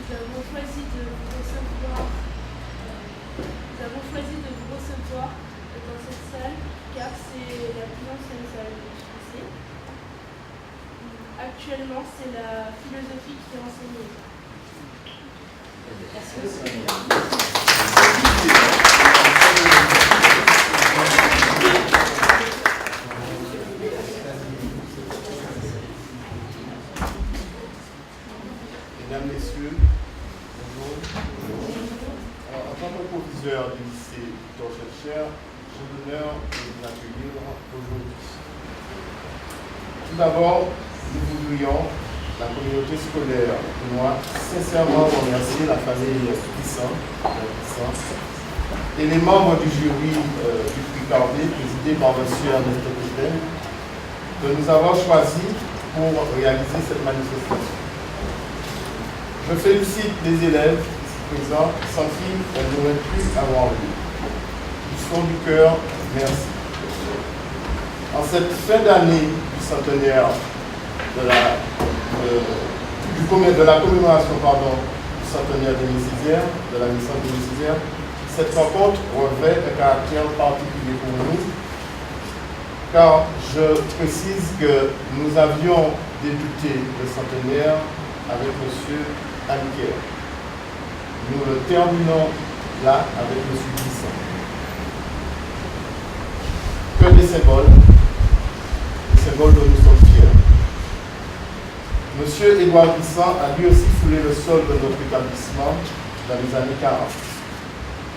Nous avons choisi de vous recevoir dans cette salle car c'est la plus ancienne salle ici. Actuellement, c'est la philosophie qui est enseignée. Mesdames, Messieurs, bonjour. Alors, en tant que proviseur du lycée Victor Schœlcher, j'ai l'honneur de vous accueillir aujourd'hui. Tout d'abord, nous voudrions, la communauté scolaire et moi, sincèrement remercier la famille Bisson et les membres du jury du prix Cardé, présidé par M. Ernest Pétain, de nous avoir choisis pour réaliser cette manifestation. Je félicite les élèves ici présents, sans qui elles n'auraient pu avoir lieu. Du fond du cœur, merci. En cette fin d'année du centenaire de la commémoration du centenaire d'Aimé Césaire, de la naissance d'Aimé Césaire, cette rencontre revêt un caractère particulier pour nous, car je précise que nous avions débuté le centenaire avec M. Amicaire. Nous le terminons là avec M. Bisson. Que des symboles dont nous sommes fiers. M. Édouard Bisson a lui aussi foulé le sol de notre établissement dans les années 40.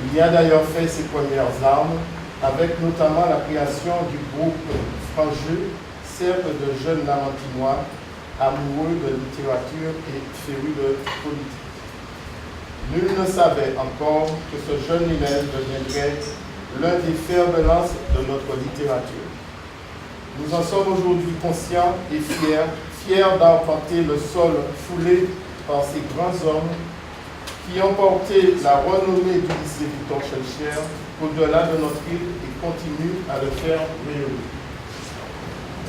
Il y a d'ailleurs fait ses premières armes avec notamment la création du groupe Frangeux, cercle de jeunes lamantinois amoureux de littérature et férus de politique. Nul ne savait encore que ce jeune élève deviendrait l'un des fers de lance de notre littérature. Nous en sommes aujourd'hui conscients et fiers d'arpenter le sol foulé par ces grands hommes qui ont porté la renommée du lycée Victor Schœlcher au-delà de notre île et continuent à le faire rayonner.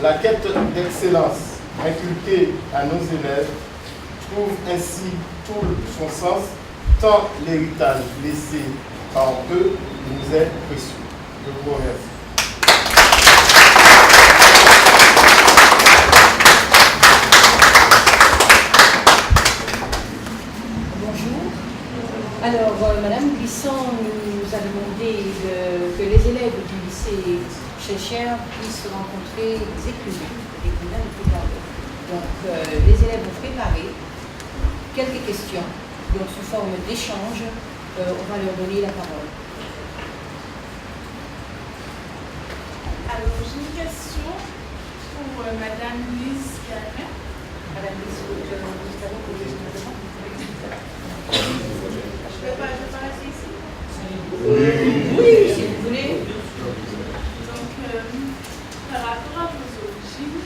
La quête d'excellence inculquée à nos élèves trouve ainsi tout son sens, tant l'héritage laissé par eux nous est précieux. Je vous remercie. Alors, Madame Bisson nous a demandé que les élèves du lycée Schœlcher puissent rencontrer des écrivains du prix Cardé. Donc, les élèves ont préparé quelques questions, donc sous forme d'échange, on va leur donner la parole. Alors, j'ai une question pour Madame Lise Carré. Madame Bisson, je vous avons posé une question. Je ne peux pas rester ici? Oui, si vous voulez. Donc, par rapport à vos origines,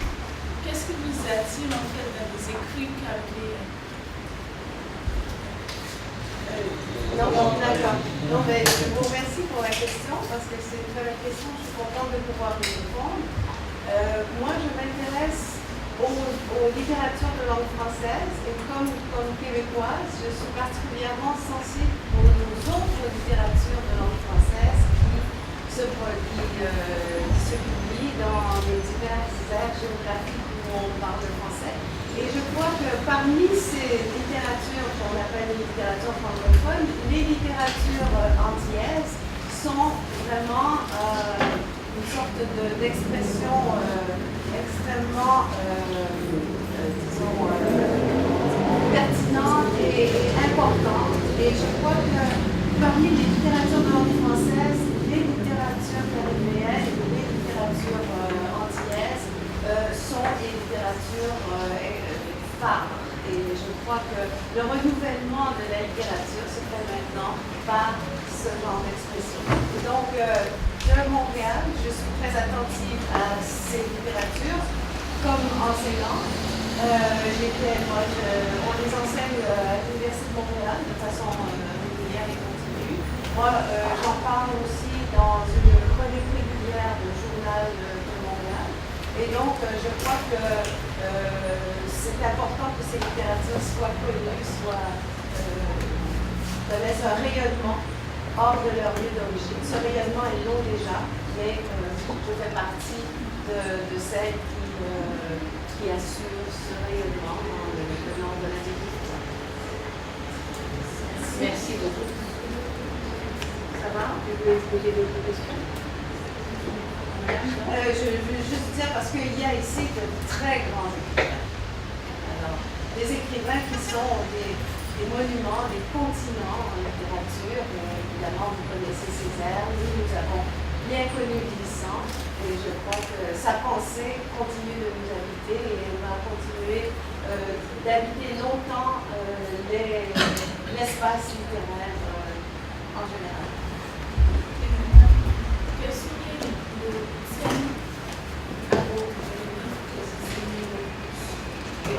qu'est-ce qui vous attire en fait dans les écrits Cardé? Non, d'accord. Non, mais je vous remercie pour la question parce que c'est une très belle question. Je suis contente de pouvoir y répondre. Moi, je m'intéresse aux littératures de langue française et comme québécoise, je suis particulièrement sensible aux autres littératures de langue française qui se publient dans les divers aires géographiques où on parle le français. Et je crois que parmi ces littératures qu'on appelle les littératures francophones, les littératures antillaises sont vraiment une sorte d'expression extrêmement, disons, pertinente et importante. Et je crois que parmi les littératures de langue française, les littératures caribéennes et les littératures antillaises sont des littératures phares. Et je crois que le renouvellement de la littérature se fait maintenant par ce genre d'expression. Donc, de Montréal, je suis très attentive à ces littératures comme enseignante. On les enseigne à l'Université de Montréal de façon régulière et continue. Moi, j'en parle aussi dans une chronique régulière du Journal de Montréal. Et donc, je crois que c'est important que ces littératures soient connues, soient connaissent un rayonnement hors de leur lieu d'origine. Ce rayonnement est long déjà, mais je fais partie de celles qui assurent ce rayonnement en venant de l'Amérique. Merci beaucoup. Ça va? Vous voulez poser d'autres questions? Je veux juste dire, parce qu'il y a ici de très grands écrivains. Alors, des écrivains qui sont des monuments, des continents en littérature. Évidemment, vous connaissez Césaire, nous avons bien connu Glissant, et je crois que sa pensée continue de nous habiter et elle va continuer d'habiter longtemps l'espace littéraire en général. Quels sont les thèmes à vos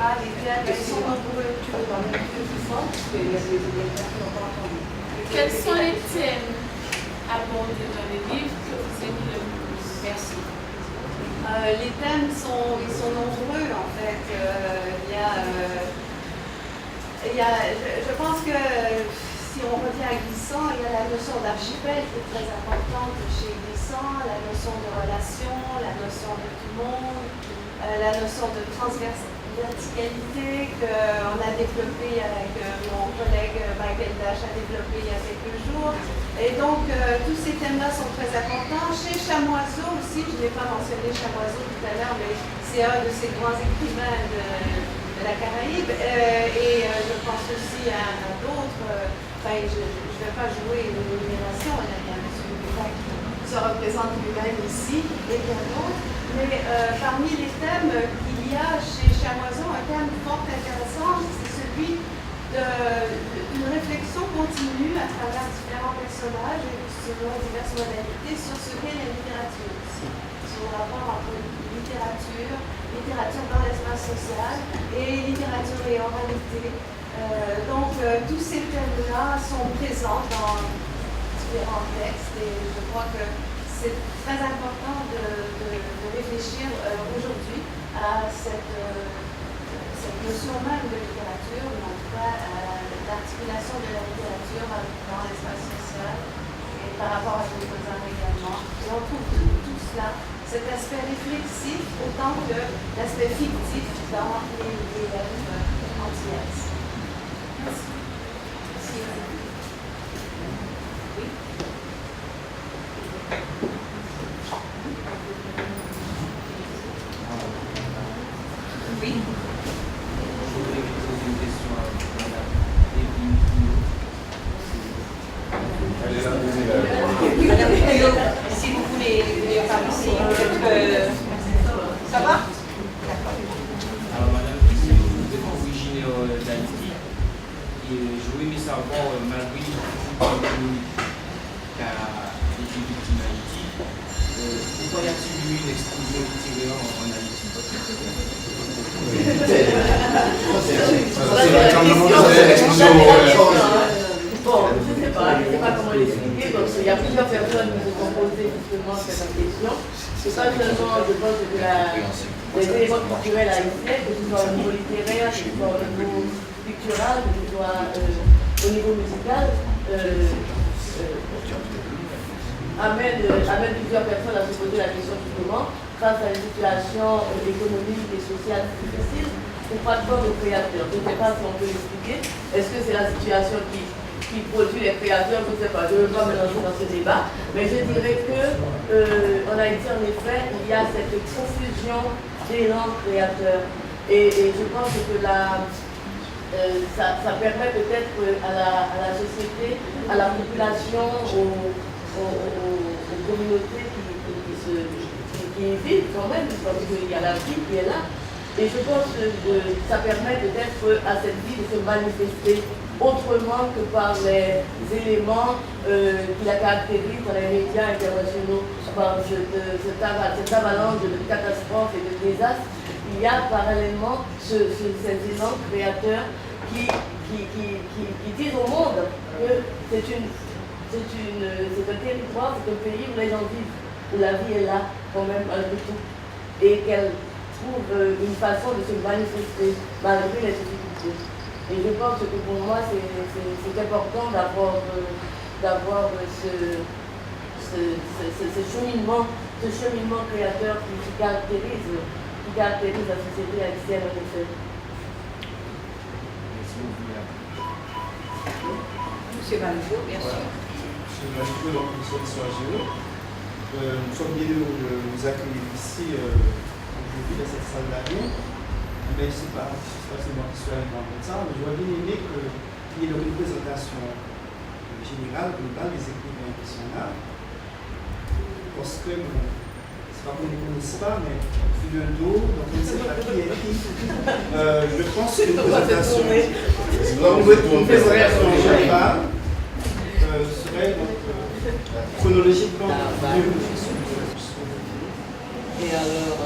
Ah, les thèmes, ils sont nombreux. Tu veux parler un peu plus fort? Parce qu'il y a des éléments qui n'ont pas entendu. Quels sont les thèmes abordés dans les livres que vous aimez le plus? Merci. Les thèmes ils sont nombreux en fait. Je pense que si on revient à Glissant, il y a la notion d'archipel qui est très importante chez Glissant, la notion de relation, la notion de tout le monde, la notion de transversalité qu'on a développée avec mon collègue Michael Dash a développé il y a quelques jours. Et donc, tous ces thèmes-là sont très importants. Chez Chamoiseau aussi, je n'ai pas mentionné Chamoiseau tout à l'heure, mais c'est un de ces grands écrivains de la Caraïbe. Je pense aussi à d'autres. Enfin, je ne vais pas jouer une énumération. Il y a M. Dupin qui se représente lui-même ici, et bien d'autres. Mais parmi les thèmes qu'il y a chez Chamoiseau, un thème fort intéressant, c'est celui d'une réflexion continue à travers différents personnages et selon diverses modalités sur ce qu'est la littérature aussi, sur le rapport entre littérature dans l'espace social et littérature et oralité. Tous ces thèmes-là sont présents dans différents textes et je crois que c'est très important de réfléchir aujourd'hui à cette notion même de littérature, mais en tout cas à l'articulation de la littérature dans l'espace social et par rapport à d'autres arts également. Et on trouve tout cela, cet aspect réflexif autant que l'aspect fictif dans les œuvres antillaises. Merci. Oui. Oui. Je voudrais poser une question à Madame Evelyne Pillot. Madame Pillot, si vous voulez venir par ici, peut-être ça va? Alors Madame Pillot, vous êtes originaire d'Haïti et j'aurais aimé savoir, malgré les difficultés économiques qu'a été victime Haïti, pourquoi y a-t-il eu une explosion littéraire en Haïti? Bon, je ne sais pas comment l'expliquer, donc il y a plusieurs personnes qui se sont posées justement cette question. C'est pas seulement, je pense, que les éléments culturels haïtiens, que ce soit au niveau littéraire, que ce soit au niveau pictural, que ce soit au niveau musical, amène plusieurs personnes à se poser la question justement, face à une situation économique et sociale difficile, pourquoi pas de créateurs? Je ne sais pas si on peut l'expliquer. Est-ce que c'est la situation qui produit les créateurs? Je ne sais pas, je ne veux pas me lancer dans ce débat, mais je dirais qu'en Haïti, en effet, il y a cette confusion d'élan créateurs. Et je pense que ça permet peut-être à la société, à la population, aux communautés qui vivent quand même, parce qu'il y a la vie qui est là. Et je pense que ça permet peut-être à cette vie de se manifester autrement que par les éléments qui la caractérisent dans les médias internationaux, par cette avalanche de catastrophes et de désastres. Il y a parallèlement ces élans créateurs qui disent au monde que c'est un territoire, c'est un pays où les gens vivent, où la vie est là quand même malgré tout, et qu'elle trouve une façon de se manifester malgré les difficultés. Et je pense que pour moi, c'est important d'avoir ce cheminement créateur qui caractérise la société haïtienne, en effet. Monsieur Valjo, bien sûr. Monsieur Valjo, donc nous sommes sur AGE. Nous sommes bien heureux de vous accueillir ici aujourd'hui dans cette salle d'année. Mais ce n'est pas seulement qui soit dans le temps, mais j'aurais bien aimé qu'il y ait une présentation générale, globale des écrivains qui sont là. Parce que, c'est pas qu'on ne les connaisse pas, mais plus d'un dos, donc on ne sait pas qui est qui. Je pense que une présentation générale serait donc chronologiquement mieux. Et alors,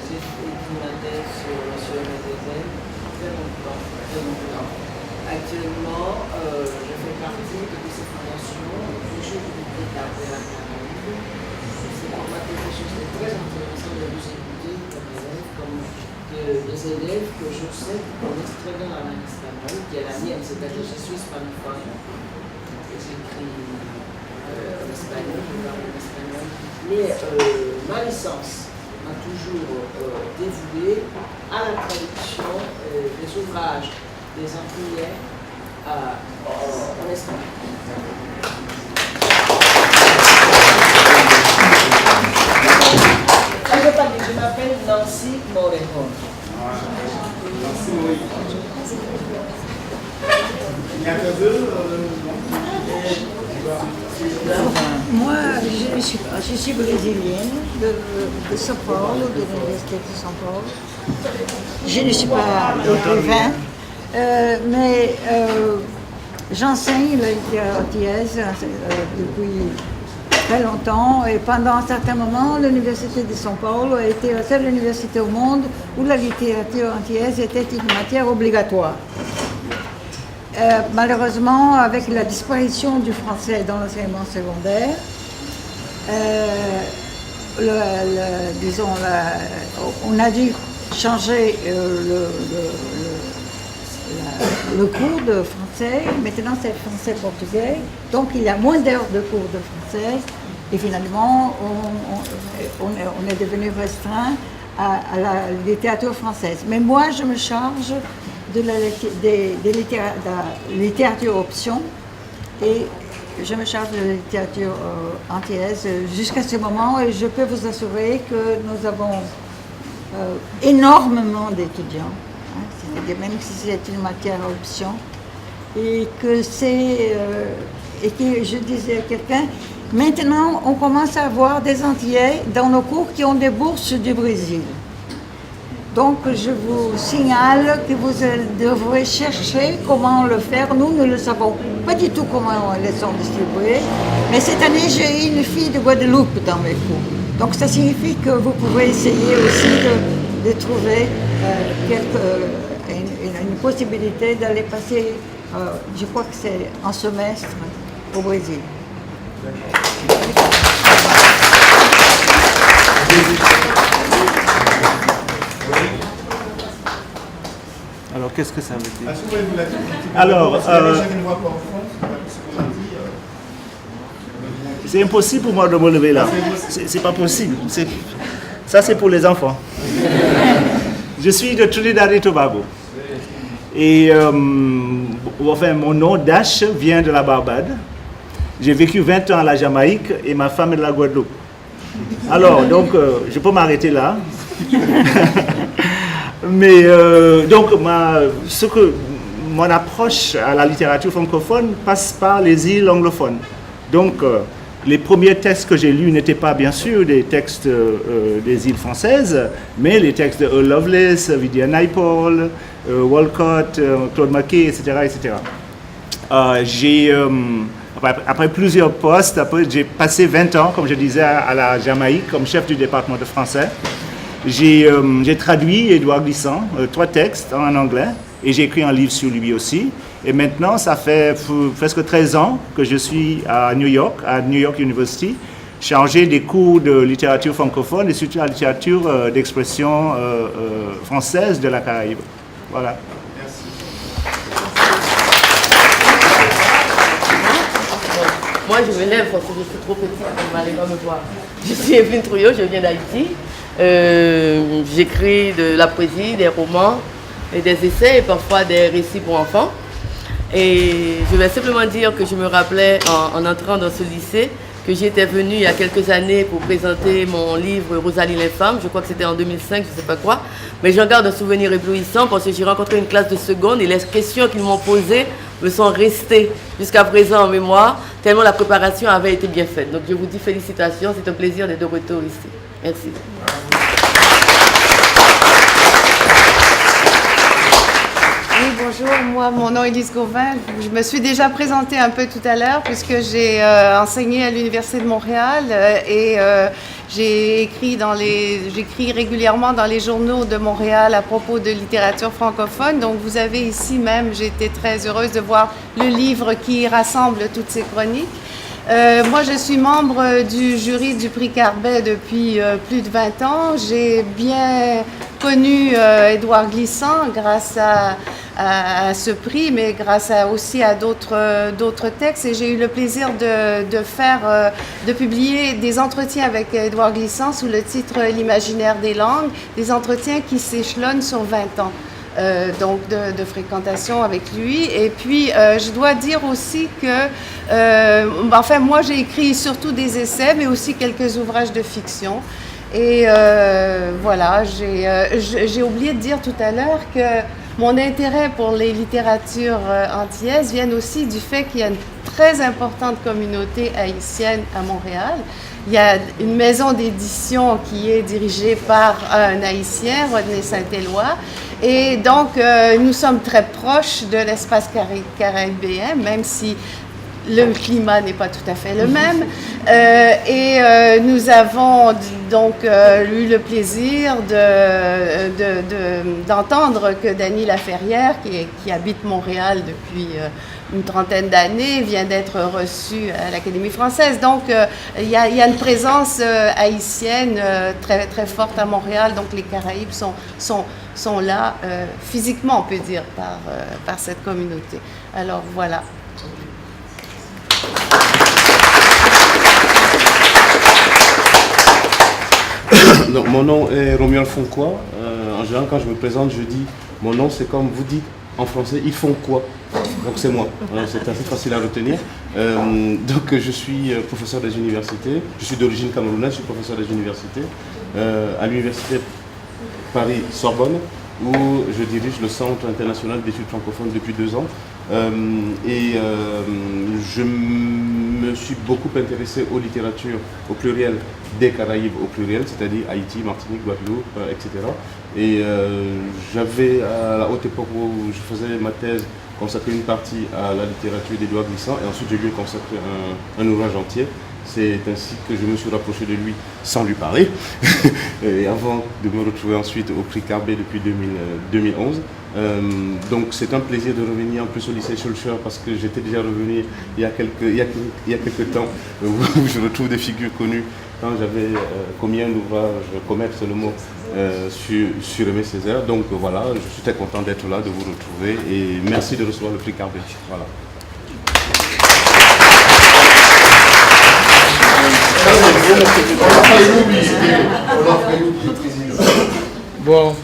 j'ai écrit ma thèse sur MSN très longtemps. Actuellement, je fais partie de ces fondations, toujours du Carnet à la Caraïbe. C'est pour moi quelque chose de très intéressant de vous écouter comme des élèves que je sais qui connaissent très bien la langue espagnole, qui est la mienne, c'est-à-dire je suis hispanophone. J'écris en espagnol, je parle en espagnol. Mais ma licence m'a toujours dévoué à la traduction des ouvrages des Antillais en espagnol. Je m'appelle Nancy Morejon. Nancy Morejon. Il y a que deux Moi, je suis brésilienne de São Paulo, de l'Université de São Paulo. Je ne suis pas écrivain, mais j'enseigne la littérature antillaise depuis très longtemps et pendant un certain moment, l'Université de São Paulo a été la seule université au monde où la littérature antillaise était une matière obligatoire. Malheureusement, avec la disparition du français dans l'enseignement secondaire, on a dû changer le cours de français. Maintenant, c'est français-portugais, donc il y a moins d'heures de cours de français. Et finalement, on est devenu restreint à la littérature française. Mais moi, je me charge de la littérature option et je me charge de la littérature antillaise jusqu'à ce moment et je peux vous assurer que nous avons énormément d'étudiants, c'est-à-dire même si c'est une matière option et que je disais à quelqu'un, maintenant on commence à avoir des Antillais dans nos cours qui ont des bourses du Brésil. Donc, je vous signale que vous devrez chercher comment le faire. Nous ne le savons pas du tout comment elles sont distribuées. Mais cette année, j'ai eu une fille de Guadeloupe dans mes cours. Donc, ça signifie que vous pouvez essayer aussi de trouver une possibilité d'aller passer, je crois que c'est un semestre au Brésil. Alors, qu'est-ce que ça veut dire? Alors, c'est impossible pour moi de me lever là. C'est pas possible. Ça, c'est pour les enfants. Je suis de Trinidad et Tobago. Et enfin, mon nom, Dash, vient de la Barbade. J'ai vécu 20 ans à la Jamaïque et ma femme est de la Guadeloupe. Alors, donc, je peux m'arrêter là. Mais donc, mon approche à la littérature francophone passe par les îles anglophones. Donc, les premiers textes que j'ai lus n'étaient pas bien sûr des textes des îles françaises, mais les textes de Earl Lovelace, Vivian Naipaul, Walcott, Claude McKay, etc. Après plusieurs postes, j'ai passé 20 ans, comme je disais, à la Jamaïque comme chef du département de français. J'ai traduit Édouard Glissant, 3 textes en anglais, et j'ai écrit un livre sur lui aussi. Et maintenant, ça fait presque 13 ans que je suis à New York University, chargé des cours de littérature francophone et surtout la littérature d'expression française de la Caraïbe. Voilà. Merci. Moi, je me lève parce que je suis trop petite pour m'aller pas me voir. Je suis Evelyne Trouillot, je viens d'Haïti. J'écris de la poésie, des romans, et des essais et parfois des récits pour enfants. Et je vais simplement dire que je me rappelais en entrant dans ce lycée que j'étais venue il y a quelques années pour présenter mon livre Rosalie l'infâme, je crois que c'était en 2005, je ne sais pas quoi, mais j'en garde un souvenir éblouissant parce que j'ai rencontré une classe de seconde et les questions qu'ils m'ont posées me sont restées jusqu'à présent en mémoire, tellement la préparation avait été bien faite. Donc je vous dis félicitations, c'est un plaisir d'être de retour ici. Merci. Oui, bonjour, moi mon nom est Elise Gauvin. Je me suis déjà présentée un peu tout à l'heure puisque j'ai enseigné à l'Université de Montréal et j'écris régulièrement dans les journaux de Montréal à propos de littérature francophone. Donc vous avez ici même, j'ai été très heureuse de voir le livre qui rassemble toutes ces chroniques. Moi, je suis membre du jury du prix Carbet depuis plus de 20 ans. J'ai bien connu Édouard Glissant grâce à ce prix, mais grâce aussi à d'autres textes. Et j'ai eu le plaisir de publier des entretiens avec Édouard Glissant sous le titre L'imaginaire des langues, des entretiens qui s'échelonnent sur 20 ans. Donc de fréquentation avec lui. Et puis, je dois dire aussi que, enfin, moi, j'ai écrit surtout des essais, mais aussi quelques ouvrages de fiction. Et voilà, j'ai oublié de dire tout à l'heure que mon intérêt pour les littératures antillaises vient aussi du fait qu'il y a une très importante communauté haïtienne à Montréal. Il y a une maison d'édition qui est dirigée par un Haïtien, Rodney Saint-Éloi. Et donc, nous sommes très proches de l'espace caribéen, même si le climat n'est pas tout à fait le même. Nous avons donc eu le plaisir d'entendre que Dany Laferrière, qui habite Montréal depuis une trentaine d'années, vient d'être reçu à l'Académie française. Donc, il y a une présence haïtienne très, très forte à Montréal. Donc, les Caraïbes sont là physiquement, on peut dire, par cette communauté. Alors, voilà. Donc, mon nom est Romuald Foncois. En général, quand je me présente, je dis mon nom, c'est comme vous dites en français, ils font quoi? Donc c'est moi. C'est assez facile à retenir. Donc je suis professeur des universités. Je suis d'origine camerounaise, je suis professeur des universités à l'université Paris-Sorbonne, où je dirige le Centre international d'études francophones depuis 2 ans. Je me suis beaucoup intéressé aux littératures au pluriel des Caraïbes au pluriel, c'est-à-dire Haïti, Martinique, Guadeloupe, etc. Et j'avais, à la haute époque où je faisais ma thèse, consacré une partie à la littérature d'Édouard Glissant, et ensuite je lui ai consacré un ouvrage entier. C'est ainsi que je me suis rapproché de lui sans lui parler, et avant de me retrouver ensuite au prix Carbet depuis 2011. Donc c'est un plaisir de revenir en plus au lycée Schulcher parce que j'étais déjà revenu il y a quelques temps où je retrouve des figures connues quand j'avais commis un ouvrage, commettre c'est le mot, sur Aimé Césaire. Donc voilà, je suis très content d'être là, de vous retrouver et merci de recevoir le prix Carbet. Voilà. Bon,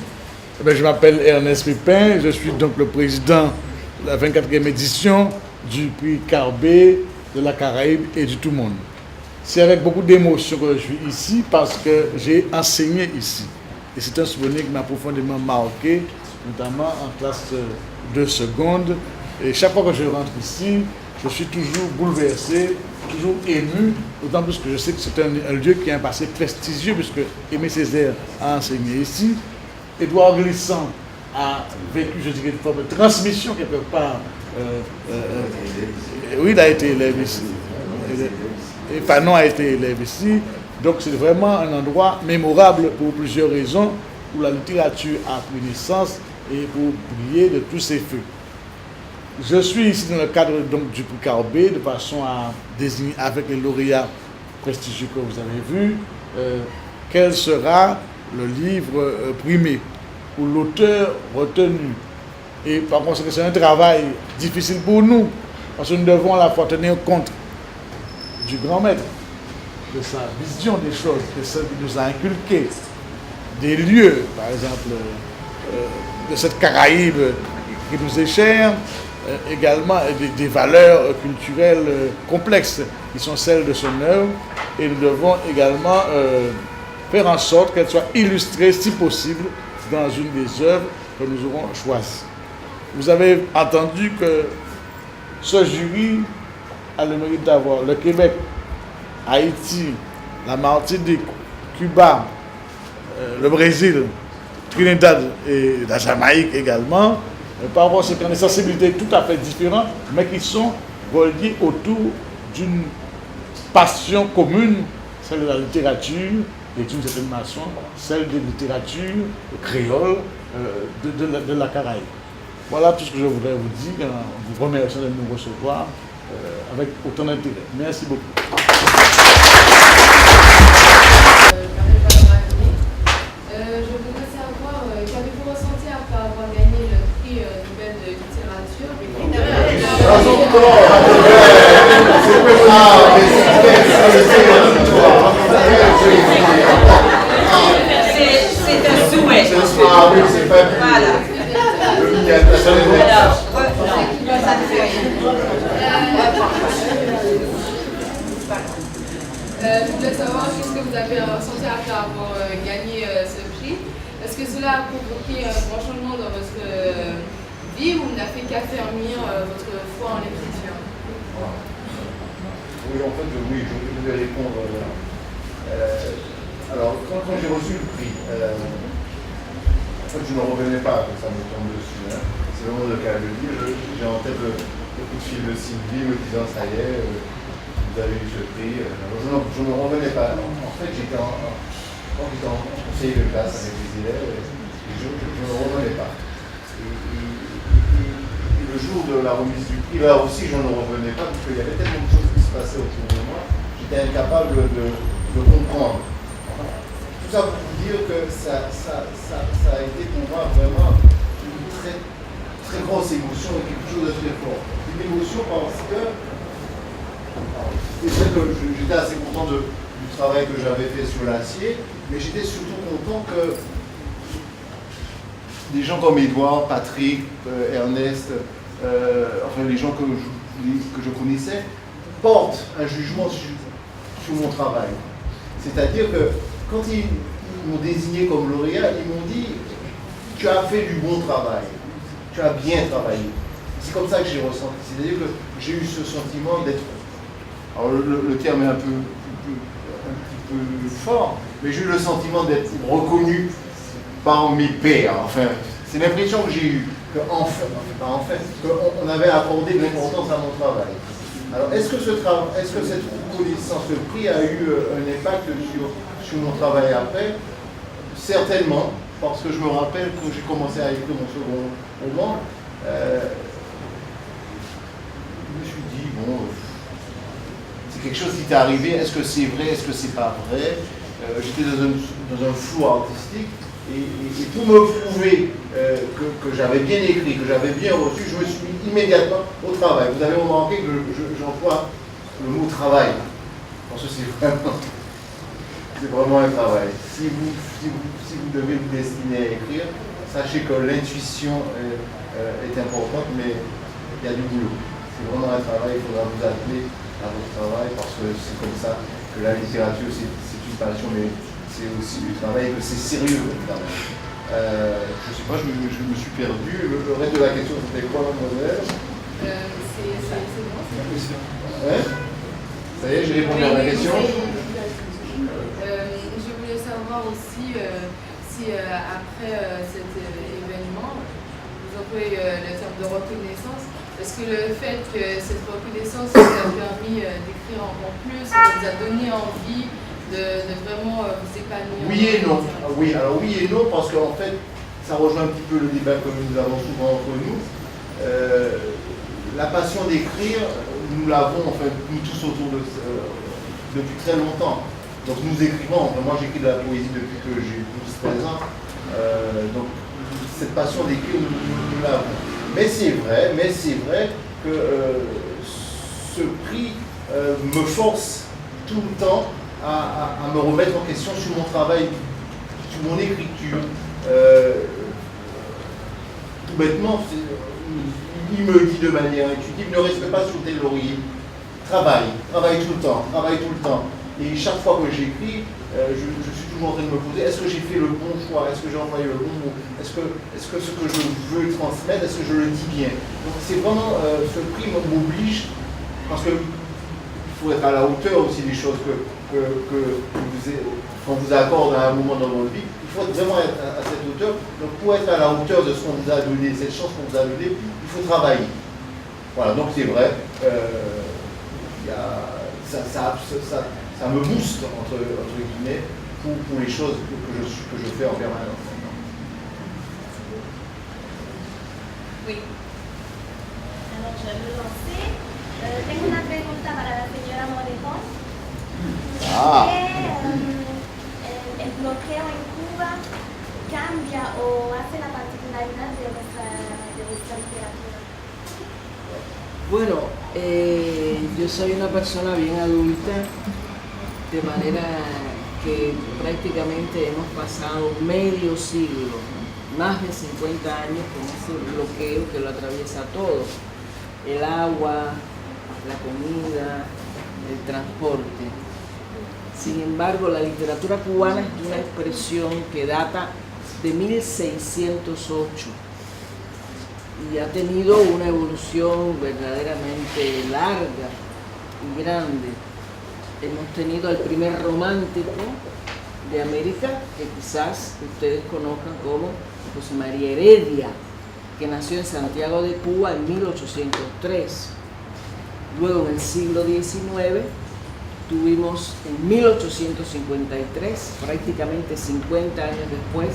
je m'appelle Ernest Pépin, je suis donc le président de la 24e édition du prix Carbet de la Caraïbe et du tout monde. C'est avec beaucoup d'émotion que je suis ici parce que j'ai enseigné ici. Et c'est un souvenir qui m'a profondément marqué, notamment en classe de seconde. Et chaque fois que je rentre ici, je suis toujours bouleversé, toujours ému, d'autant plus que je sais que c'est un lieu qui a un passé prestigieux, puisque Aimé Césaire a enseigné ici. Édouard Glissant a vécu, je dirais, une forme de transmission quelque part. Oui, il a été élève ici. Et Fanon a été élève ici. Donc c'est vraiment un endroit mémorable pour plusieurs raisons, où la littérature a pris naissance et pour briller de tous ses feux. Je suis ici dans le cadre donc, du prix Carbet, de façon à désigner avec les lauréats prestigieux que vous avez vus, quel sera le livre primé ou l'auteur retenu. Et par conséquent, c'est un travail difficile pour nous, parce que nous devons à la fois tenir compte du grand maître, de sa vision des choses, de ce qu'il nous a inculqué, des lieux, par exemple, de cette Caraïbe qui nous est chère, également des valeurs culturelles complexes qui sont celles de son œuvre, et nous devons également faire en sorte qu'elle soit illustrée, si possible, dans une des œuvres que nous aurons choisies. Vous avez entendu que ce jury a le mérite d'avoir le Québec, Haïti, la Martinique, Cuba, le Brésil, Trinidad et la Jamaïque également, par rapport à des sensibilités tout à fait différentes, mais qui sont reliées autour d'une passion commune, celle de la littérature, et d'une certaine façon, celle de littérature créole de la Caraïbe. Voilà tout ce que je voudrais vous dire en vous remerciant de nous recevoir avec autant d'intérêt. Merci beaucoup. Je voudrais savoir, qu'avez-vous ressenti après avoir gagné le prix Nobel de littérature? C'est un souhait. Ah oui, c'est pas voilà. Je voulais savoir qu'est-ce que vous avez ressenti après avoir gagné ce prix. Est-ce que cela a provoqué un grand changement dans votre vie ou n'a fait qu'affermir votre foi en l'écriture? Oui, en fait, oui, je vais répondre. Alors, quand j'ai reçu le prix, en fait, je ne revenais pas que ça me tombe dessus. Hein. C'est vraiment le cas de le dire. J'ai en tête le coup de fil de Sylvie me disant ça y est, vous avez eu ce prix. Je ne revenais pas. En fait, j'étais en conseil de classe avec les élèves et je ne revenais pas. Et le jour de la remise du prix, là aussi, je ne revenais pas parce qu'il y avait tellement de choses qui se passaient autour de moi, j'étais incapable de comprendre. Tout ça pour vous dire que ça a été pour moi vraiment une très, très grosse émotion et quelque chose de très fort. Une émotion parce que j'étais assez content du travail que j'avais fait sur l'acier, mais j'étais surtout content que des gens comme Édouard, Patrick, Ernest, enfin les gens que je connaissais, portent un jugement sur mon travail. C'est-à-dire que quand ils m'ont désigné comme lauréat, ils m'ont dit « tu as fait du bon travail, tu as bien travaillé ». C'est comme ça que j'ai ressenti. C'est-à-dire que j'ai eu ce sentiment d'être... Alors le terme est un petit peu fort, mais j'ai eu le sentiment d'être reconnu par mes pairs. Enfin, c'est l'impression que j'ai eue, qu'on avait accordé de l'importance à mon travail. Alors, est-ce que cette reconnaissance, ce prix a eu un impact sur mon travail après? Certainement, parce que je me rappelle quand j'ai commencé à écrire mon second roman, je me suis dit, bon, c'est quelque chose qui t'est arrivé, est-ce que c'est vrai, est-ce que c'est pas vrai? J'étais dans un flou artistique, et pour me prouver que j'avais bien écrit, que j'avais bien reçu, je me suis mis immédiatement au travail. Vous avez remarqué que j'emploie le mot travail, parce que c'est vraiment un travail. Si vous devez vous destiner à écrire, sachez que l'intuition est importante, mais il y a du boulot. C'est vraiment un travail, il faudra vous atteler à votre travail, parce que c'est comme ça que la littérature, c'est une passion, mais c'est aussi du travail, que c'est sérieux comme travail. Je ne sais pas, je me suis perdu. Le reste de la question, c'était quoi, mademoiselle? C'est bon. Ouais. Ça y est, j'ai répondu à la question. Je voulais savoir aussi si après cet événement, vous employez le terme de reconnaissance, est-ce que le fait que cette reconnaissance vous a permis d'écrire encore plus, ça vous a donné envie de vraiment vous épanouir? Oui et non. Oui, alors oui et non, parce qu'en fait, ça rejoint un petit peu le débat que nous avons souvent entre nous. La passion d'écrire, nous l'avons, enfin, nous tous autour depuis très longtemps. Donc nous écrivons, enfin, moi j'écris de la poésie depuis que j'ai 12-13 ans. Donc cette passion d'écrire, nous l'avons. Mais c'est vrai que ce prix me force tout le temps à me remettre en question sur mon travail, sur mon écriture. Tout bêtement, il me dit de manière intuitive, ne reste pas sur tes lauriers, travaille tout le temps. Et chaque fois que j'écris, je suis toujours en train de me poser, est-ce que j'ai fait le bon choix, est-ce que j'ai envoyé le bon mot, est-ce que ce que je veux transmettre, est-ce que je le dis bien. Donc c'est vraiment, ce prix m'oblige, parce qu'il faut être à la hauteur aussi des choses qu'on vous accorde à un moment dans votre vie. Il faut vraiment être à cette hauteur. Donc pour être à la hauteur de ce qu'on vous a donné, cette chance qu'on vous a donnée, il faut travailler. Voilà, donc c'est vrai, ça me booste, entre guillemets, pour les choses que je fais en permanence. Oui. Alors, je vais me lancer. Tengo una pregunta para la señora Morejón. ¿El bloqueo en Cuba cambia o hace la particularidad de vuestra literatura? Bueno, yo soy una persona bien adulta, de manera que prácticamente hemos pasado medio siglo, más de 50 años con ese bloqueo que lo atraviesa todo. El agua, la comida, el transporte. Sin embargo, la literatura cubana es una expresión que data de 1608 y ha tenido una evolución verdaderamente larga y grande. Hemos tenido al primer romántico de América, que quizás ustedes conozcan como José María Heredia, que nació en Santiago de Cuba en 1803. Luego, en el siglo XIX, tuvimos en 1853, prácticamente 50 años después,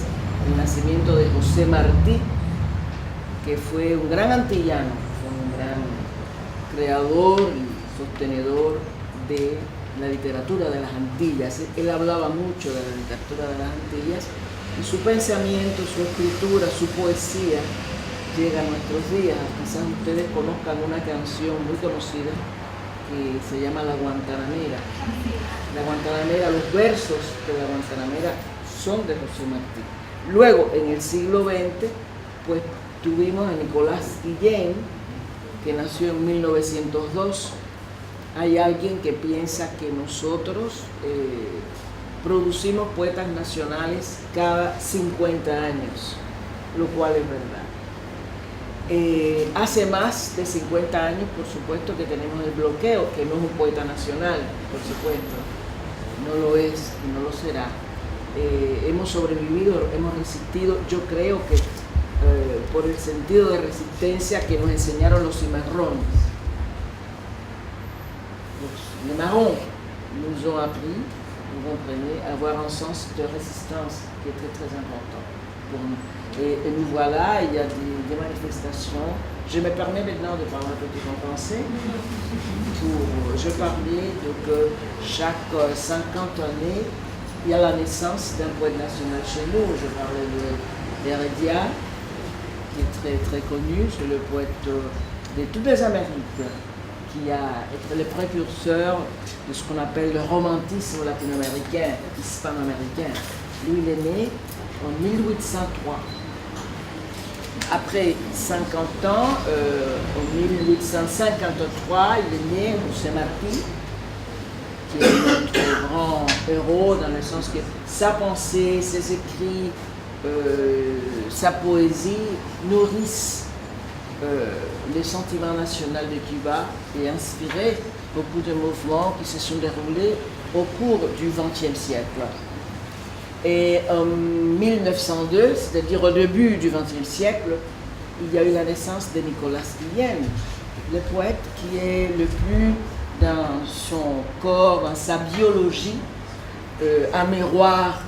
el nacimiento de José Martí, que fue un gran antillano, fue un gran creador y sostenedor de la literatura de las Antillas. Él hablaba mucho de la literatura de las Antillas y su pensamiento, su escritura, su poesía llega a nuestros días. Quizás ustedes conozcan una canción muy conocida que se llama La Guantanamera. La Guantanamera, los versos de la Guantanamera son de José Martí. Luego, en el siglo XX, pues tuvimos a Nicolás Guillén, que nació en 1902. Hay alguien que piensa que nosotros producimos poetas nacionales cada 50 años, lo cual es verdad. Hace más de 50 años, por supuesto, que tenemos el bloqueo, que no es un poeta nacional, por supuesto, no lo es y no lo será. Hemos sobrevivido, hemos resistido, yo creo que por el sentido de resistencia que nos enseñaron los cimarrones. Les marrons nous ont appris, vous comprenez, à avoir un sens de résistance qui est très très important pour nous. Et nous voilà, il y a des manifestations. Je me permets maintenant de parler un petit peu en français. Je parlais que chaque 50 années, il y a la naissance d'un poète national chez nous. Je parlais d'Heredia, qui est très très connu, c'est le poète de toutes les Amériques, qui a été le précurseur de ce qu'on appelle le romantisme latino-américain, hispano-américain. Lui, il est né en 1803. Après 50 ans, en 1853, il est né José Martí, qui est notre grand héros dans le sens que sa pensée, ses écrits, sa poésie nourrissent le sentiment national de Cuba et inspiré beaucoup de mouvements qui se sont déroulés au cours du XXe siècle. Et en 1902, c'est-à-dire au début du XXe siècle, il y a eu la naissance de Nicolás Guillén, le poète qui est le plus dans son corps, dans sa biologie, un miroir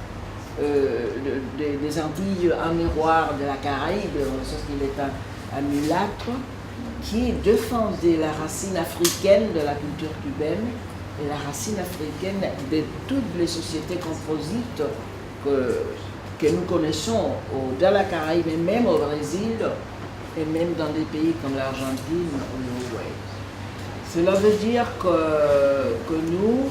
des Antilles, un miroir de la Caraïbe, dans le sens qu'il est un mulâtre, qui défendait la racine africaine de la culture cubaine et la racine africaine de toutes les sociétés composites que nous connaissons dans la Caraïbe et même au Brésil et même dans des pays comme l'Argentine ou l'Uruguay. Cela veut dire que nous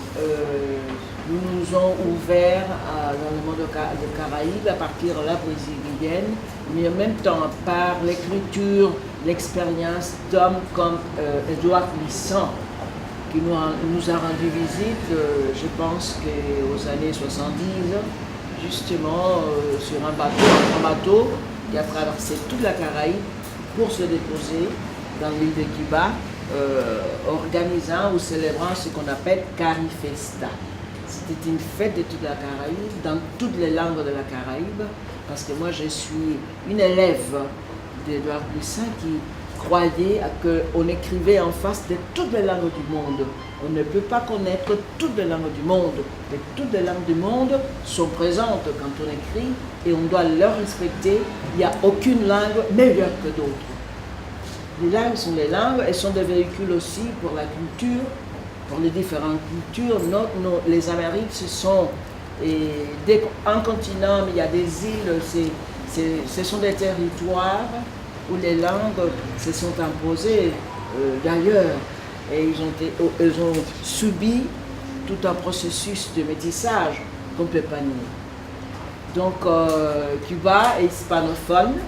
nous ont ouvert dans le monde des Caraïbes à partir de la brésilienne, mais en même temps par l'écriture, l'expérience d'hommes comme Édouard Glissant, qui nous a rendu visite, je pense qu'aux années 70, justement sur un bateau qui a traversé toute la Caraïbe pour se déposer dans l'île de Cuba, organisant ou célébrant ce qu'on appelle Carifesta. C'était une fête de toute la Caraïbe, dans toutes les langues de la Caraïbe, parce que moi je suis une élève d'Édouard Glissant qui croyait qu'on écrivait en face de toutes les langues du monde. On ne peut pas connaître toutes les langues du monde, mais toutes les langues du monde sont présentes quand on écrit et on doit leur respecter. Il n'y a aucune langue meilleure que d'autres. Les langues sont les langues, elles sont des véhicules aussi pour la culture, pour les différentes cultures. Les Amériques, ce sont un continent, mais il y a des îles, ce sont des territoires où les langues se sont imposées d'ailleurs. Et ils ont subi tout un processus de métissage qu'on ne peut pas nier. Donc Cuba est hispanophone,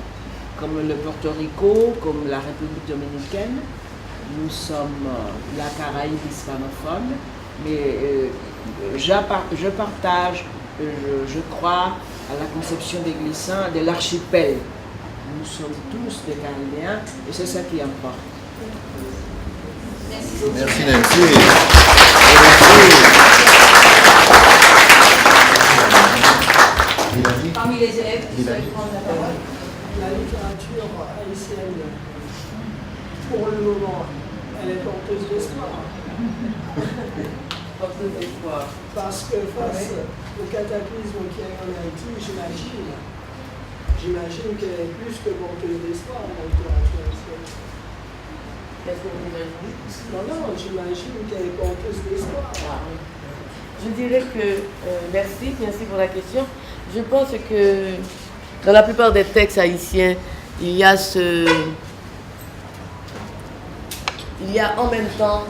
comme le Porto Rico, comme la République dominicaine. Nous sommes la Caraïbe hispanophone, mais je partage, je crois à la conception des Glissants de l'archipel. Nous sommes tous des Caribéens et c'est ça qui importe. Merci Nancy. Parmi les élèves qui souhaitent prendre la parole. La littérature haïtienne, pour le moment, elle est porteuse d'espoir. Porteuse d'espoir. Parce que face au cataclysme qui est en Haïti, j'imagine qu'elle est plus que porteuse d'espoir, la littérature haïtienne. Qu'est-ce que vous imaginez? Non, j'imagine qu'elle est porteuse d'espoir. Je dirais que, merci pour la question. Je pense que dans la plupart des textes haïtiens, il y a en même temps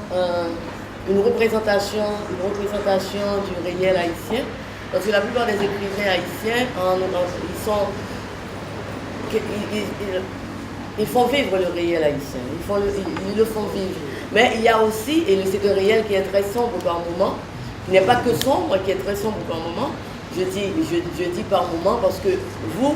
une représentation du réel haïtien. Parce que la plupart des écrivains haïtiens, ils font vivre le réel haïtien, ils le font vivre. Mais il y a aussi, et c'est le réel qui est très sombre par moment, qui n'est pas que sombre, qui est très sombre par moment. Je dis par moment parce que vous,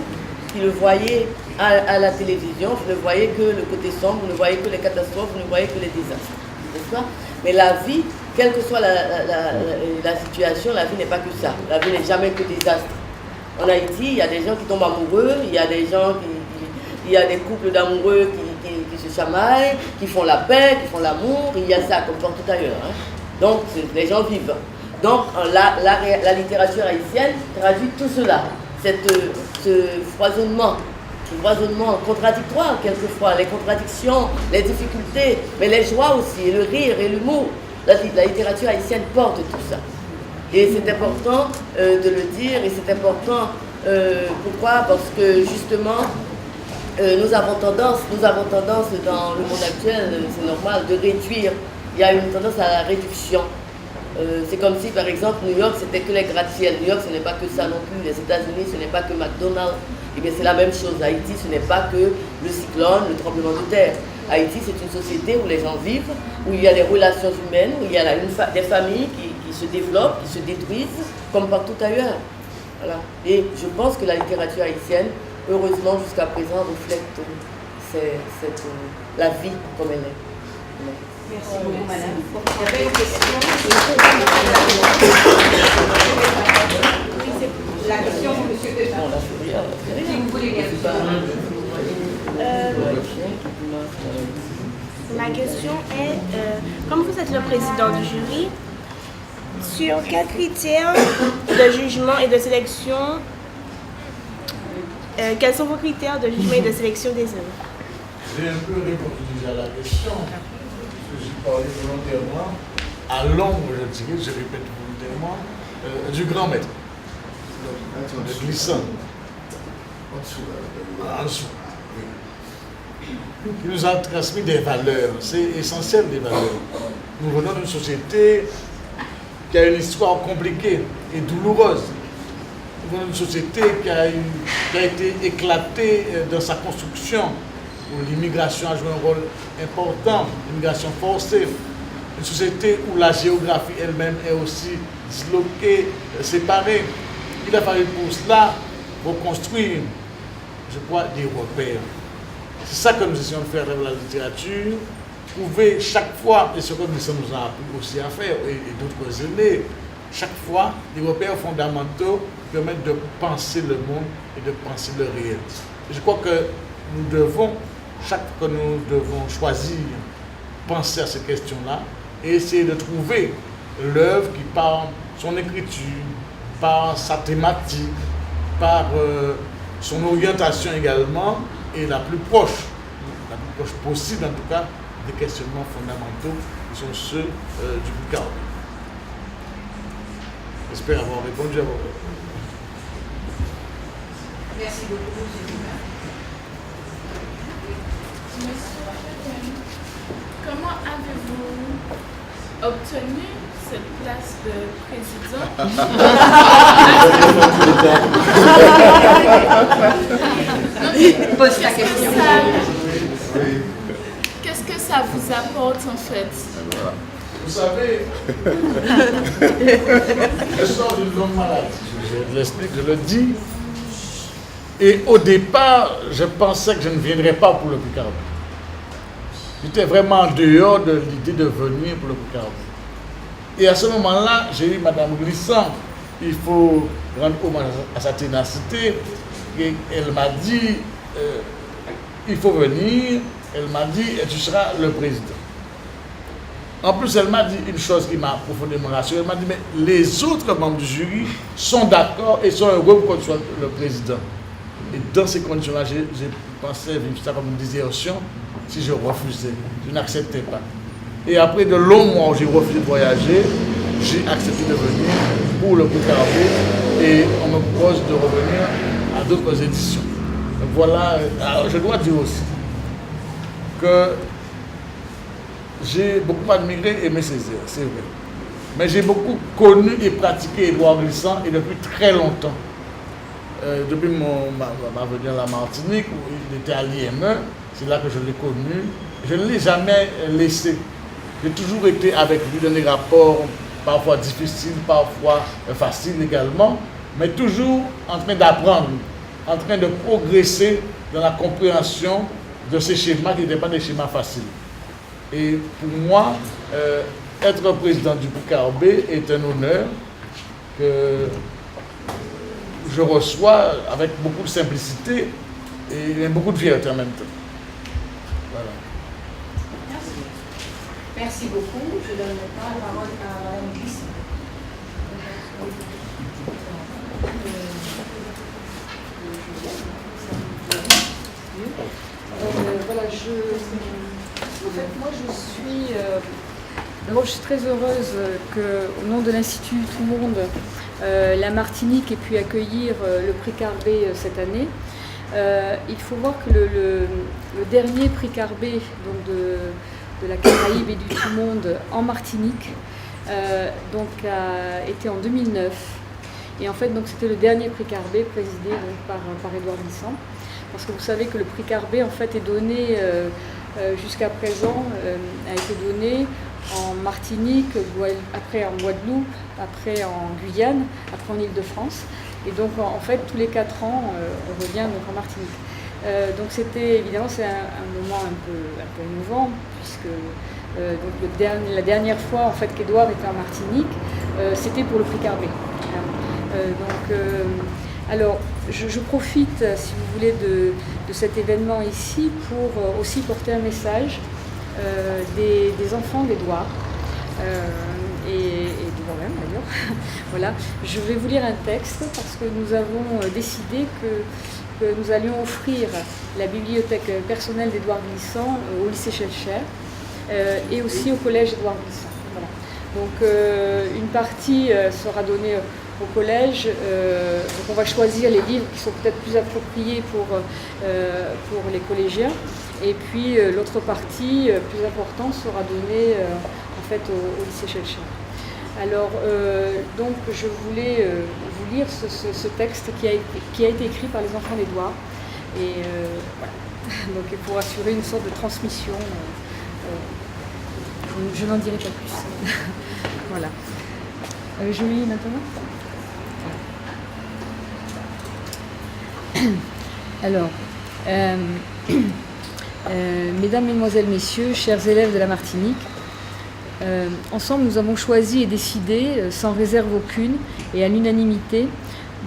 qui le voyez à la télévision, vous ne voyez que le côté sombre, vous ne voyez que les catastrophes, vous ne voyez que les désastres. N'est-ce pas? Mais la vie, quelle que soit la situation, la vie n'est pas que ça. La vie n'est jamais que désastre. En Haïti, il y a des gens qui tombent amoureux, il y a des gens il y a des couples d'amoureux qui se chamaillent, qui font la paix, qui font l'amour, il y a ça comme partout ailleurs. Hein. Donc, les gens vivent. Donc, la littérature haïtienne traduit tout cela, ce foisonnement contradictoire quelquefois, les contradictions, les difficultés, mais les joies aussi, et le rire et l'humour. La littérature haïtienne porte tout ça. Et c'est important de le dire, et c'est important, pourquoi? Parce que justement, nous avons tendance dans le monde actuel, c'est normal, de réduire. Il y a une tendance à la réduction. C'est comme si, par exemple, New York, c'était que les gratte-ciel. New York, ce n'est pas que ça non plus. Les États-Unis, ce n'est pas que McDonald's. Et bien, c'est la même chose. Haïti, ce n'est pas que le cyclone, le tremblement de terre. Haïti, c'est une société où les gens vivent, où il y a des relations humaines, où il y a des familles qui se développent, qui se détruisent, comme partout ailleurs. Voilà. Et je pense que la littérature haïtienne, heureusement, jusqu'à présent, reflète la vie comme elle est. Merci beaucoup, madame. Il y avait une question. La question, monsieur Pépin. Si vous voulez bien. Ma question est, comme vous êtes le président du jury, sur quels critères de jugement et de sélection, quels sont vos critères de jugement et de sélection des œuvres? J'ai un peu répondu déjà à la question. J'ai parlé volontairement, à l'ombre, je dirais, je répète volontairement, du grand maître, de Glissant. En dessous. qui nous a transmis des valeurs. C'est essentiel, des valeurs. Nous venons d'une société qui a une histoire compliquée et douloureuse. Nous venons d'une société qui a été éclatée dans sa construction, où l'immigration a joué un rôle important, l'immigration forcée. Une société où la géographie elle-même est aussi disloquée, séparée. Il a fallu pour cela reconstruire, je crois, des repères. C'est ça que nous essayons de faire avec la littérature, trouver chaque fois, et ce que nous nous a appris aussi à faire, et d'autres aînés, chaque fois, des repères fondamentaux qui permettent de penser le monde et de penser le réel. Et je crois que nous devons, chaque fois que nous devons choisir, penser à ces questions-là, et essayer de trouver l'œuvre qui, par son écriture, par sa thématique, par son orientation également, est la plus proche possible en tout cas, des questionnements fondamentaux qui sont ceux du Picardie. J'espère avoir répondu à vos questions. Merci beaucoup, Monsieur, comment avez-vous obtenu cette place de président? Pose la question. Qu'est-ce que ça vous apporte en fait? Vous savez, je sors d'une longue maladie, je l'explique, je le dis. Et au départ, je pensais que je ne viendrais pas pour le Picardie. J'étais vraiment en dehors de l'idée de venir pour le Picardie. Et à ce moment-là, j'ai eu Madame Glissant. Il faut rendre hommage à sa ténacité. Et elle m'a dit, il faut venir. Elle m'a dit, et tu seras le président. En plus, elle m'a dit une chose qui m'a profondément rassuré. Elle m'a dit, mais les autres membres du jury sont d'accord et sont heureux pour que tu sois le président. Et dans ces conditions-là, j'ai pensé vivre ça comme une désertion si je refusais. Je n'acceptais pas. Et après de longs mois où j'ai refusé de voyager, j'ai accepté de venir pour le Picardie et on me propose de revenir à d'autres éditions. Donc voilà, alors je dois dire aussi que j'ai beaucoup admiré Aimé Césaire, c'est vrai. Mais j'ai beaucoup connu et pratiqué Édouard Glissant et depuis très longtemps. Depuis ma venue à la Martinique, où il était à l'IME, c'est là que je l'ai connu. Je ne l'ai jamais laissé. J'ai toujours été avec lui dans des rapports parfois difficiles, parfois faciles également, mais toujours en train d'apprendre, en train de progresser dans la compréhension de ces schémas qui n'étaient pas des schémas faciles. Et pour moi, être président du Picardie est un honneur que je reçois avec beaucoup de simplicité et beaucoup de fierté en même temps. Voilà. Merci beaucoup. Je donne maintenant la parole à Mme Glissant. Voilà, en fait, moi je suis... D'abord, je suis très heureuse qu'au nom de l'Institut Tout le Monde, la Martinique ait pu accueillir le prix Carbet cette année. Il faut voir que le dernier prix Carbet donc de la Caraïbe et du Tout le Monde en Martinique donc a été en 2009. Et en fait, donc c'était le dernier prix Carbet présidé donc, par Édouard Glissant. Parce que vous savez que le prix Carbet en fait est donné jusqu'à présent, a été donné en Martinique, après en Guadeloupe, après en Guyane, après en Île-de-France. Et donc en fait tous les 4 ans on revient donc en Martinique. Donc c'était évidemment c'est un moment un peu émouvant puisque donc la dernière fois en fait qu'Édouard était en Martinique, c'était pour le prix Carbet. Alors je profite, si vous voulez, de cet événement ici pour aussi porter un message des enfants d'Édouard et de moi-même d'ailleurs. Voilà, je vais vous lire un texte parce que nous avons décidé que nous allions offrir la bibliothèque personnelle d'Édouard Glissant au lycée Schellcher et aussi au collège Édouard Glissant. Voilà. Donc une partie sera donnée au collège, donc on va choisir les livres qui sont peut-être plus appropriés pour les collégiens. Et puis l'autre partie plus importante sera donnée en fait au lycée Schellcher. Alors donc je voulais vous lire ce texte qui a été écrit par les enfants d'Édouard et voilà. Donc pour assurer une sorte de transmission, je n'en dirai pas plus. Voilà. Je lis maintenant. Alors, mesdames, mesdemoiselles, messieurs, chers élèves de la Martinique, ensemble nous avons choisi et décidé, sans réserve aucune et à l'unanimité,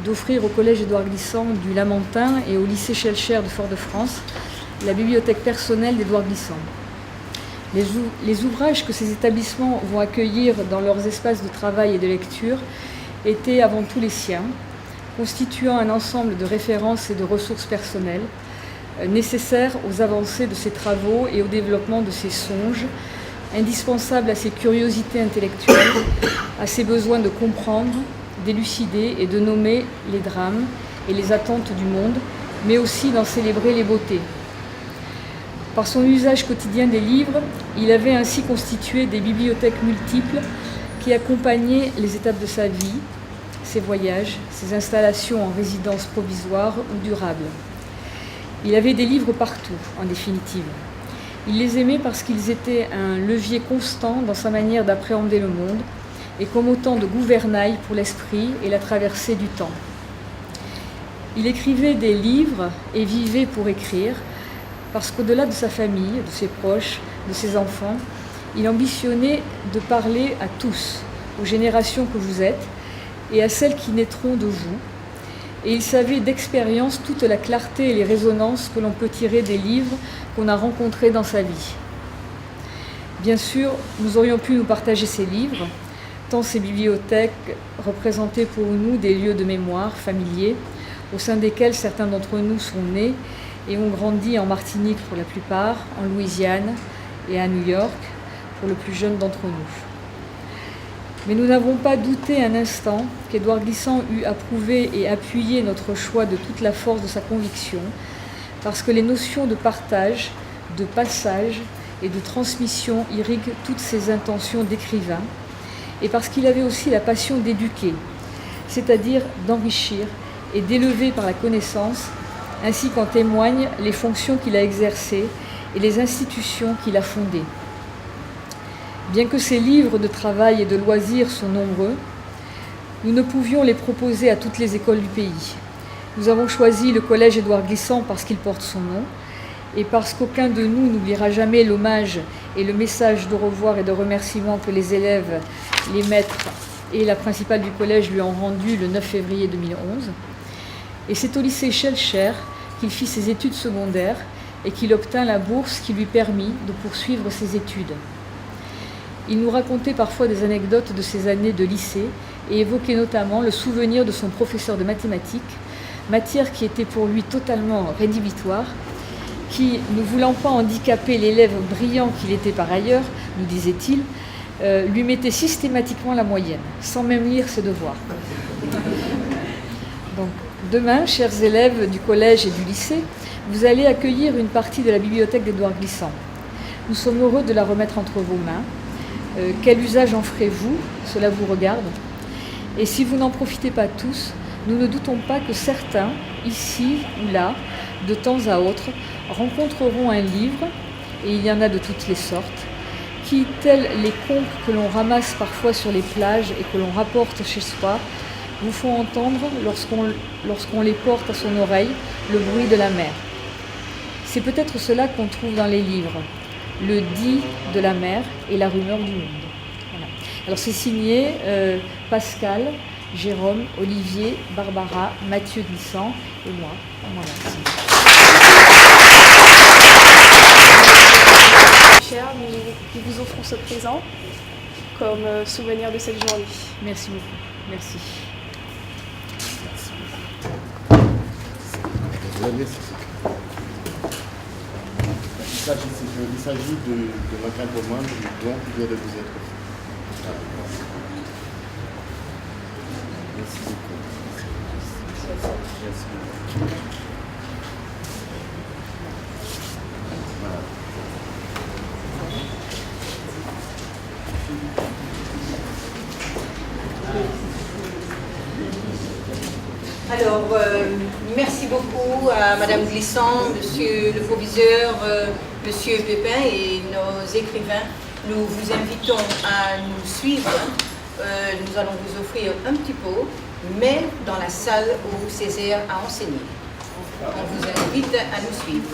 d'offrir au collège Édouard Glissant du Lamentin et au lycée Schellcher de Fort-de-France la bibliothèque personnelle d'Édouard Glissant. Les ouvrages que ces établissements vont accueillir dans leurs espaces de travail et de lecture étaient avant tout les siens, constituant un ensemble de références et de ressources personnelles nécessaires aux avancées de ses travaux et au développement de ses songes, indispensables à ses curiosités intellectuelles, à ses besoins de comprendre, d'élucider et de nommer les drames et les attentes du monde, mais aussi d'en célébrer les beautés. Par son usage quotidien des livres, il avait ainsi constitué des bibliothèques multiples qui accompagnaient les étapes de sa vie, ses voyages, ses installations en résidence provisoire ou durable. Il avait des livres partout, en définitive. Il les aimait parce qu'ils étaient un levier constant dans sa manière d'appréhender le monde et comme autant de gouvernail pour l'esprit et la traversée du temps. Il écrivait des livres et vivait pour écrire, parce qu'au-delà de sa famille, de ses proches, de ses enfants, il ambitionnait de parler à tous, aux générations que vous êtes, et à celles qui naîtront de vous, et il savait d'expérience toute la clarté et les résonances que l'on peut tirer des livres qu'on a rencontrés dans sa vie. Bien sûr, nous aurions pu nous partager ces livres, tant ces bibliothèques représentaient pour nous des lieux de mémoire familiers, au sein desquels certains d'entre nous sont nés et ont grandi en Martinique pour la plupart, en Louisiane et à New York pour le plus jeune d'entre nous. Mais nous n'avons pas douté un instant qu'Édouard Glissant eût approuvé et appuyé notre choix de toute la force de sa conviction, parce que les notions de partage, de passage et de transmission irriguent toutes ses intentions d'écrivain, et parce qu'il avait aussi la passion d'éduquer, c'est-à-dire d'enrichir et d'élever par la connaissance, ainsi qu'en témoignent les fonctions qu'il a exercées et les institutions qu'il a fondées. Bien que ces livres de travail et de loisirs sont nombreux, nous ne pouvions les proposer à toutes les écoles du pays. Nous avons choisi le collège Édouard Glissant parce qu'il porte son nom et parce qu'aucun de nous n'oubliera jamais l'hommage et le message d'au revoir et de remerciement que les élèves, les maîtres et la principale du collège lui ont rendu le 9 février 2011. Et c'est au lycée Schellcher qu'il fit ses études secondaires et qu'il obtint la bourse qui lui permit de poursuivre ses études. Il nous racontait parfois des anecdotes de ses années de lycée et évoquait notamment le souvenir de son professeur de mathématiques, matière qui était pour lui totalement rédhibitoire, qui, ne voulant pas handicaper l'élève brillant qu'il était par ailleurs, nous disait-il, lui mettait systématiquement la moyenne, sans même lire ses devoirs. Donc, demain, chers élèves du collège et du lycée, vous allez accueillir une partie de la bibliothèque d'Édouard Glissant. Nous sommes heureux de la remettre entre vos mains. Quel usage en ferez-vous? Cela vous regarde. Et si vous n'en profitez pas tous, nous ne doutons pas que certains, ici ou là, de temps à autre, rencontreront un livre, et il y en a de toutes les sortes, qui, tels les conques que l'on ramasse parfois sur les plages et que l'on rapporte chez soi, vous font entendre, lorsqu'on les porte à son oreille, le bruit de la mer. C'est peut-être cela qu'on trouve dans les livres, le dit de la mer et la rumeur du monde. Voilà. Alors c'est signé Pascal, Jérôme, Olivier, Barbara, Mathieu Glissant et moi. Voilà. Cher, nous vous offrons ce présent comme souvenir de cette journée. Merci beaucoup. Merci. Il s'agit de notre imposement du don qui vient de vous être fait. Merci beaucoup. Merci beaucoup. Alors, merci beaucoup à Madame Glissant, Monsieur le proviseur, Monsieur Pépin et nos écrivains. Nous vous invitons à nous suivre. Nous allons vous offrir un petit pot, mais dans la salle où Césaire a enseigné. On vous invite à nous suivre.